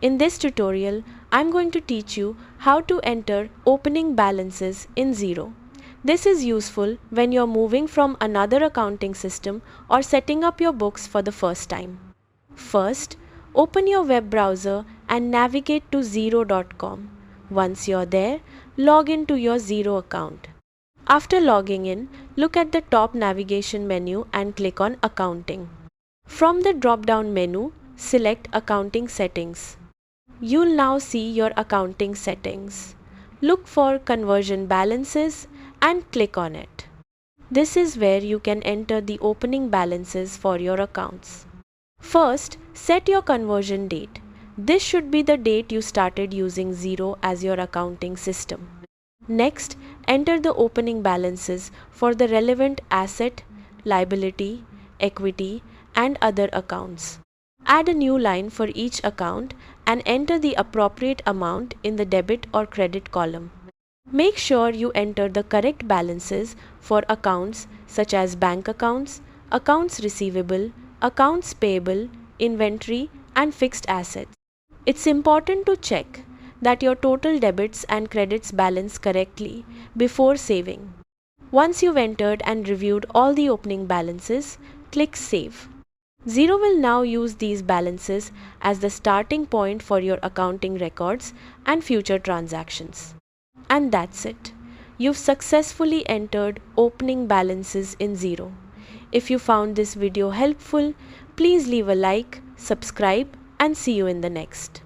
In this tutorial, I'm going to teach you how to enter opening balances in Xero. This is useful when you're moving from another accounting system or setting up your books for the first time. First, open your web browser and navigate to xero.com. Once you're there, log into your Xero account. After logging in, look at the top navigation menu and click on Accounting. From the drop-down menu, select Accounting Settings. You'll now see your accounting settings. Look for Conversion Balances and click on it. This is where you can enter the opening balances for your accounts. First, set your conversion date. This should be the date you started using Xero as your accounting system. Next, enter the opening balances for the relevant asset, liability, equity, and other accounts. Add a new line for each account and enter the appropriate amount in the debit or credit column. Make sure you enter the correct balances for accounts such as bank accounts, accounts receivable, accounts payable, inventory, and fixed assets. It's important to check that your total debits and credits balance correctly before saving. Once you've entered and reviewed all the opening balances, click Save. Xero will now use these balances as the starting point for your accounting records and future transactions. And that's it. You've successfully entered opening balances in Xero. If you found this video helpful, please leave a like, subscribe, and see you in the next.